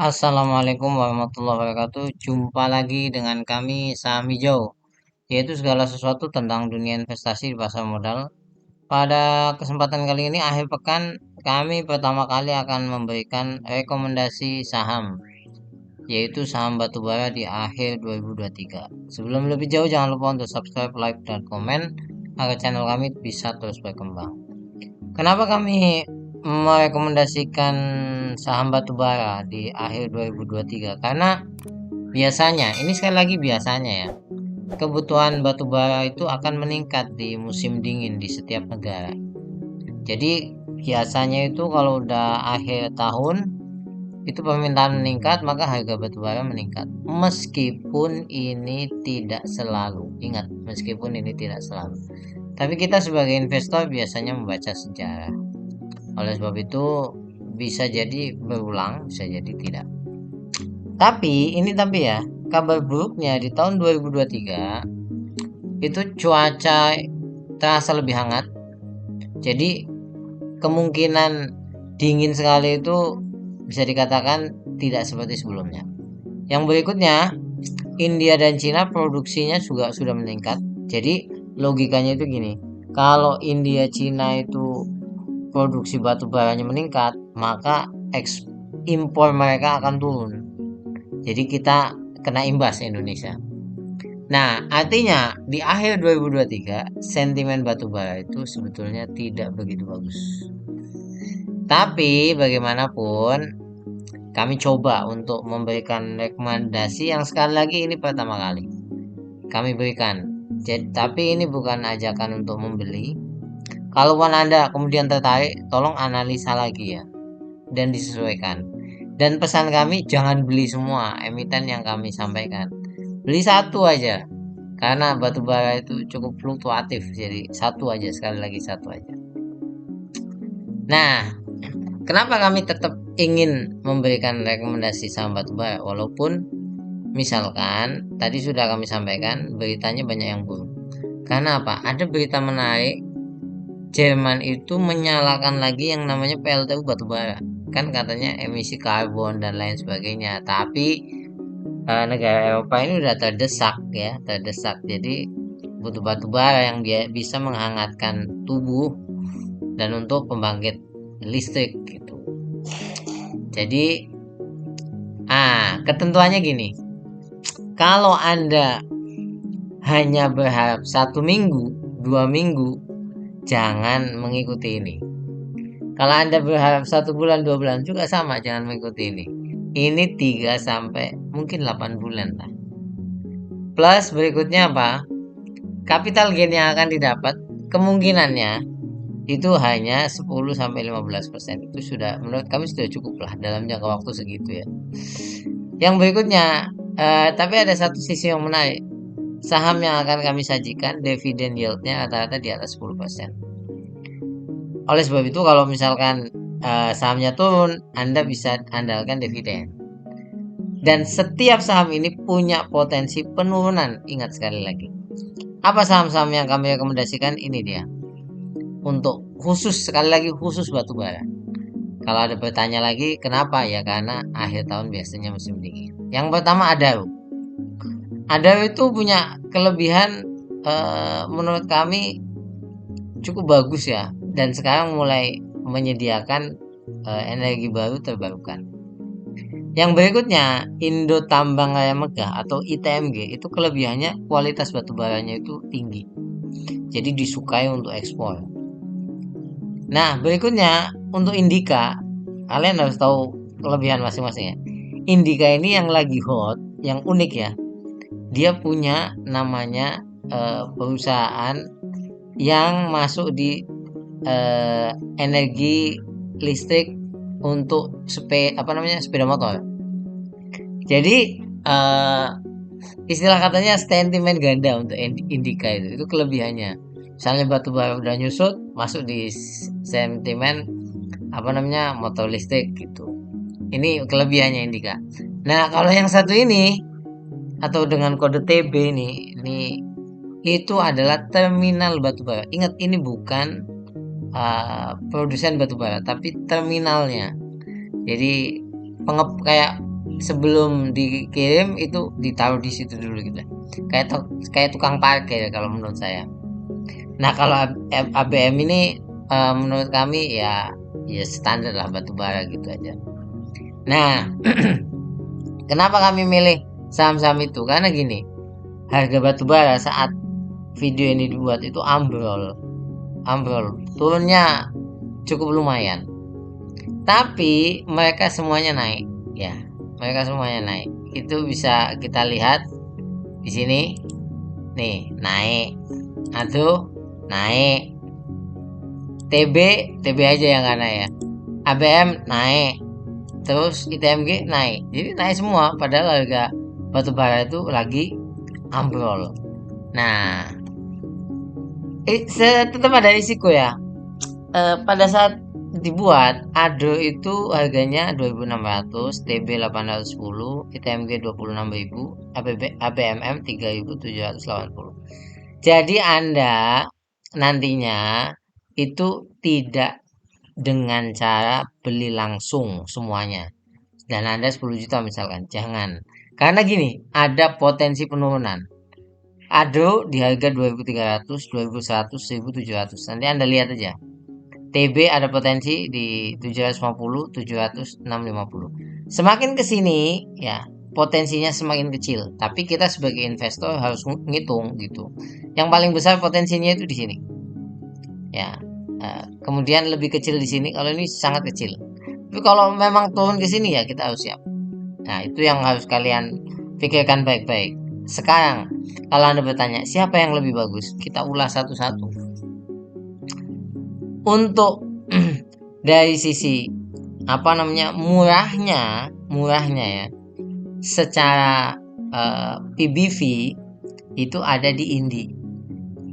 Assalamualaikum warahmatullahi wabarakatuh. Jumpa lagi dengan kami Saham Hijau, yaitu segala sesuatu tentang dunia investasi di pasar modal. Pada kesempatan kali ini akhir pekan, kami pertama kali akan memberikan rekomendasi saham, yaitu saham batubara di akhir 2023. Sebelum lebih jauh, jangan lupa untuk subscribe, like, dan komen agar channel kami bisa terus berkembang. Kenapa kami merekomendasikan saham batubara di akhir 2023? Karena biasanya, ini sekali lagi biasanya ya, kebutuhan batubara itu akan meningkat di musim dingin di setiap negara. Jadi biasanya itu kalau udah akhir tahun itu permintaan meningkat, maka harga batubara meningkat. Meskipun ini tidak selalu, ingat, meskipun ini tidak selalu. Tapi kita sebagai investor biasanya membaca sejarah. Oleh sebab itu bisa jadi berulang, bisa jadi tidak. Tapi ya, kabar buruknya di tahun 2023 itu cuaca terasa lebih hangat. Jadi kemungkinan dingin sekali itu bisa dikatakan tidak seperti sebelumnya. Yang berikutnya, India dan Cina produksinya juga sudah meningkat. Jadi logikanya itu gini, kalau India Cina itu produksi batu baranya meningkat, maka impor mereka akan turun. Jadi kita kena imbas Indonesia. Nah, artinya di akhir 2023 sentimen batu bara itu sebetulnya tidak begitu bagus. Tapi bagaimanapun kami coba untuk memberikan rekomendasi yang sekali lagi ini pertama kali kami berikan. Jadi, tapi ini bukan ajakan untuk membeli. Kalaupun Anda kemudian tertarik, tolong analisa lagi ya dan disesuaikan. Dan pesan kami jangan beli semua emiten yang kami sampaikan. Beli satu aja. Karena batubara itu cukup fluktuatif. Jadi satu aja, sekali lagi satu aja. Nah, kenapa kami tetap ingin memberikan rekomendasi saham batubara walaupun misalkan tadi sudah kami sampaikan beritanya banyak yang buruk. Karena apa? Ada berita menarik, Jerman itu menyalakan lagi yang namanya PLTU batubara. Kan katanya emisi karbon dan lain sebagainya. Tapi negara Eropa ini udah terdesak ya, terdesak. Jadi butuh batubara yang dia bisa menghangatkan tubuh dan untuk pembangkit listrik gitu. Jadi ketentuannya gini. Kalau Anda hanya berharap 1 minggu, 2 minggu, jangan mengikuti ini. Kalau Anda berharap 1 bulan, 2 bulan juga sama, jangan mengikuti ini. Ini 3 sampai mungkin 8 bulan lah. Plus berikutnya apa? Capital gain yang akan didapat kemungkinannya itu hanya 10 sampai 15%. Itu sudah menurut kami sudah cukup lah dalam jangka waktu segitu ya. Yang berikutnya, tapi ada satu sisi yang menarik. Saham yang akan kami sajikan dividen yieldnya rata-rata di atas 10%. Oleh sebab itu kalau misalkan sahamnya turun, Anda bisa andalkan dividen. Dan setiap saham ini punya potensi penurunan. Ingat sekali lagi. Apa saham-saham yang kami rekomendasikan? Ini dia. Untuk khusus, sekali lagi khusus batubara. Kalau ada bertanya lagi, kenapa? Ya karena akhir tahun biasanya musim dingin. Yang pertama Adaro. Adaro itu punya kelebihan menurut kami cukup bagus ya. Dan sekarang mulai menyediakan energi baru terbarukan. Yang berikutnya Indo Tambang Raya Megah atau ITMG itu kelebihannya kualitas batubaranya itu tinggi. Jadi disukai untuk ekspor. Nah, berikutnya untuk Indika, kalian harus tahu kelebihan masing-masing ya. Indika ini yang lagi hot, yang unik ya. Dia punya namanya perusahaan yang masuk di energi listrik untuk sepeda motor. Jadi istilah katanya sentimen ganda untuk Indika itu kelebihannya. Misalnya batu bara udah nyusut masuk di sentimen motor listrik gitu. Ini kelebihannya Indika. Nah kalau yang satu ini atau dengan kode TB ini itu adalah terminal batubara. Ingat ini bukan produsen batubara tapi terminalnya. Jadi kayak sebelum dikirim itu ditaruh di situ dulu gitu. Kayak tukang parkir kalau menurut saya. Nah, kalau ABM ini menurut kami ya standar lah batu bara gitu aja. Nah, kenapa kami milih saham-saham itu? Karena gini, harga batu bara saat video ini dibuat itu ambrol, turunnya cukup lumayan. Tapi mereka semuanya naik, ya, mereka semuanya naik. Itu bisa kita lihat di sini, nih naik, aduh naik, TB aja yang nggak naik ya, ABM naik, terus ITMG naik, jadi naik semua. Padahal harga batu bara itu lagi ambrol. Nah, tetap ada risiko ya. Pada saat dibuat ADO itu harganya 2.600, TB 810, ITMG 26.000, ABMM 3.780. Jadi Anda nantinya itu tidak dengan cara beli langsung semuanya dan Anda 10 juta misalkan, jangan. Karena gini, ada potensi penurunan. ADO di harga 2.300, 2.100, 1.700. Nanti Anda lihat aja. TB ada potensi di 750, 700, 650. Semakin ke sini ya potensinya semakin kecil, tapi kita sebagai investor harus ngitung gitu. Yang paling besar potensinya itu di sini. Ya. Kemudian lebih kecil di sini, kalau ini sangat kecil. Tapi kalau memang turun ke sini ya kita harus siap. Nah, itu yang harus kalian pikirkan baik-baik. Sekarang, kalau Anda bertanya, siapa yang lebih bagus? Kita ulas satu-satu. Untuk dari sisi murahnya ya. Secara PBV itu ada di Indi.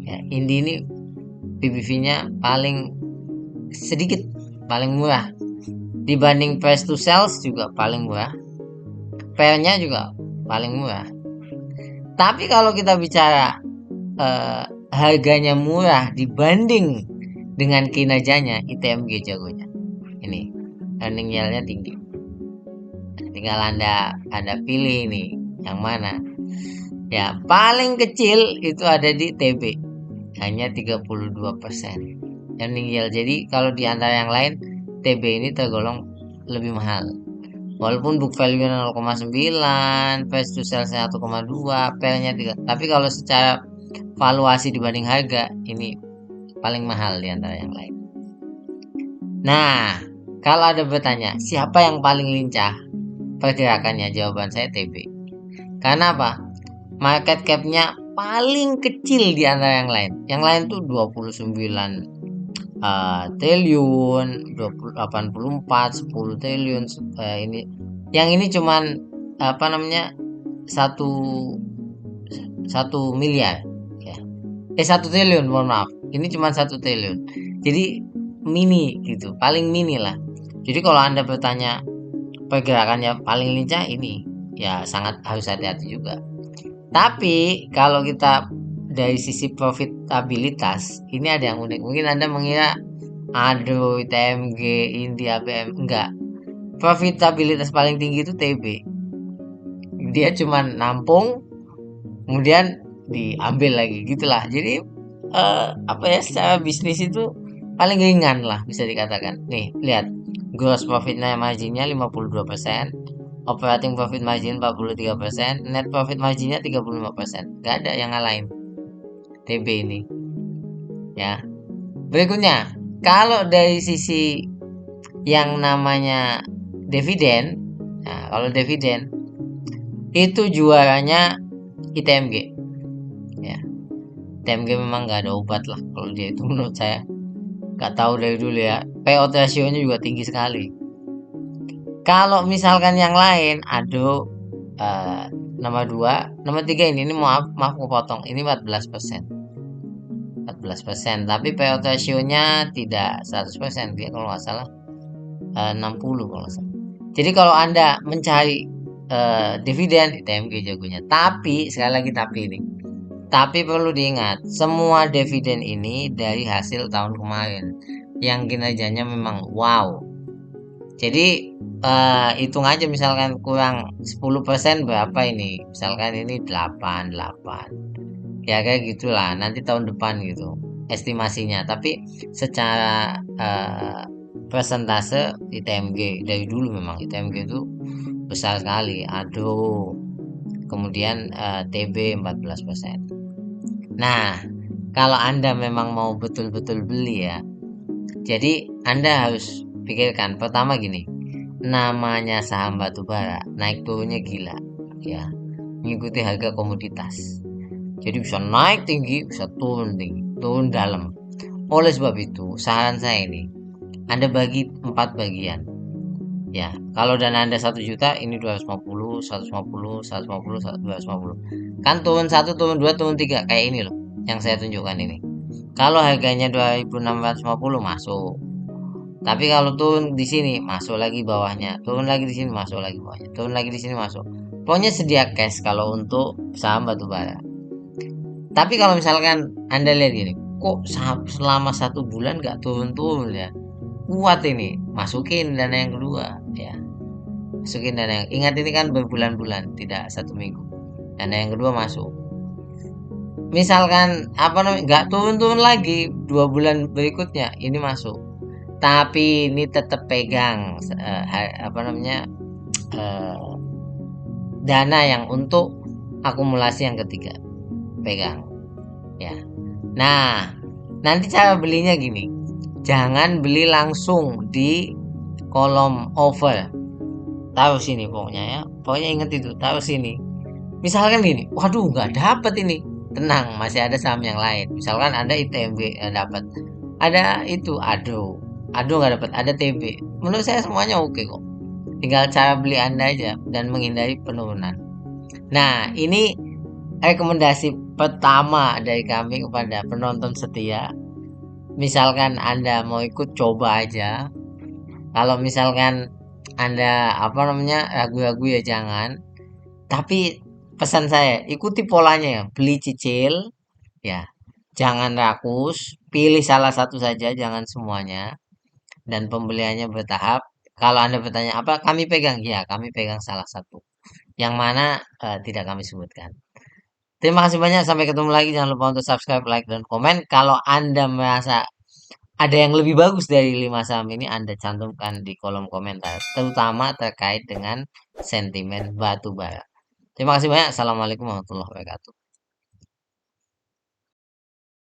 Ya, Indi ini PBV-nya paling sedikit, paling murah. Dibanding price to sales juga paling murah. PE-nya juga paling murah. Tapi kalau kita bicara harganya murah dibanding dengan kinerjanya, ITMG jagonya. Ini earning yield-nya tinggi. Tinggal anda pilih nih yang mana. Ya, paling kecil itu ada di TB, hanya 32% earning yield. Jadi kalau di antara yang lain, TB ini tergolong lebih mahal. Walaupun book value 0,9, price to sales 1,2, PL-nya 3. Tapi kalau secara valuasi dibanding harga, ini paling mahal di antara yang lain. Nah, kalau ada bertanya, siapa yang paling lincah pergerakannya? Jawaban saya TB. Karena apa? Market cap-nya paling kecil di antara yang lain. Yang lain tuh 29 triliun, 84, 10 triliun. Ini yang ini cuman satu miliar ya. 1 triliun, mohon maaf. Ini cuma 1 triliun. Jadi mini gitu, paling mini lah. Jadi kalau Anda bertanya pergerakannya paling lincah, ini ya sangat harus hati-hati juga. Tapi kalau kita dari sisi profitabilitas, ini ada yang unik. Mungkin Anda mengira ADO, ITMG, Indi, ABM, enggak. Profitabilitas paling tinggi itu TB. Dia cuma nampung, kemudian diambil lagi gitulah. Jadi secara bisnis itu paling ringan lah bisa dikatakan. Nih, lihat. Gross profitnya marginnya 52%, operating profit margin 43%, net profit marginnya 35%. Gak ada yang ngalahin TB ini. Ya. Berikutnya, kalau dari sisi yang namanya dividen, nah kalau dividen itu juaranya ITMG. Ya. ITMG memang nggak ada obat lah kalau dia itu menurut saya. Nggak tahu dari dulu ya. Payout ratio-nya juga tinggi sekali. Kalau misalkan yang lain, aduh, nomor 2, nomor 3 ini maaf kepotong. Ini 14%. 14%, tapi payout ratio-nya tidak 100%, dia kalau nggak salah 60 kalau nggak salah. Jadi kalau Anda mencari dividen, ITMG jagonya. Tapi sekali lagi tapi perlu diingat, semua dividen ini dari hasil tahun kemarin yang kinerjanya memang wow. Jadi hitung aja misalkan kurang 10% berapa ini? Misalkan ini 88. Ya kayak gitulah nanti tahun depan gitu estimasinya. Tapi secara persentase ITMG dari dulu memang ITMG itu besar sekali. Aduh, kemudian TB 14%. Nah, kalau Anda memang mau betul-betul beli ya, jadi Anda harus pikirkan pertama gini, namanya saham batubara naik turunnya gila, ya, mengikuti harga komoditas. Jadi bisa naik tinggi, bisa turun tinggi, turun dalam. Oleh sebab itu, saran saya ini, Anda bagi 4 bagian. Ya, kalau dana Anda 1 juta, ini 250, 150, 150, 250. Kan turun satu, turun dua, turun tiga, kayak ini loh, yang saya tunjukkan ini. Kalau harganya 2650 masuk. Tapi kalau turun di sini masuk lagi bawahnya, turun lagi di sini masuk lagi bawahnya, turun lagi di sini masuk. Pokoknya sedia cash kalau untuk saham batubara. Tapi kalau misalkan Anda lihat gini, kok selama 1 bulan nggak turun-turun ya? Kuat ini, masukin dana yang kedua, ya. Masukin dana yang, ingat ini kan berbulan-bulan, tidak 1 minggu. Dana yang kedua masuk. Misalkan apa namanya, nggak turun-turun lagi 2 bulan berikutnya, ini masuk. Tapi ini tetap pegang apa namanya eh, dana yang untuk akumulasi yang ketiga, pegang, ya. Nah, nanti cara belinya gini. Jangan beli langsung di kolom over. Taruh sini pokoknya ya. Pokoknya inget itu, taruh sini. Misalkan gini, waduh nggak dapet ini. Tenang, masih ada saham yang lain. Misalkan ada ITB dapat. Ada itu, aduh nggak dapat. Ada TB. Menurut saya semuanya oke kok. Tinggal cara beli Anda aja dan menghindari penurunan. Nah, ini rekomendasi pertama dari kami kepada penonton setia. Misalkan Anda mau ikut, coba aja. Kalau misalkan Anda apa namanya ragu-ragu ya jangan. Tapi pesan saya ikuti polanya ya, beli cicil ya. Jangan rakus, pilih salah satu saja, jangan semuanya. Dan pembeliannya bertahap. Kalau Anda bertanya apa kami pegang, ya kami pegang salah satu. Yang mana tidak kami sebutkan. Terima kasih banyak, sampai ketemu lagi. Jangan lupa untuk subscribe, like, dan komen. Kalau Anda merasa ada yang lebih bagus dari 5 saham ini, Anda cantumkan di kolom komentar, terutama terkait dengan sentimen batu bara. Terima kasih banyak. Assalamualaikum warahmatullahi wabarakatuh.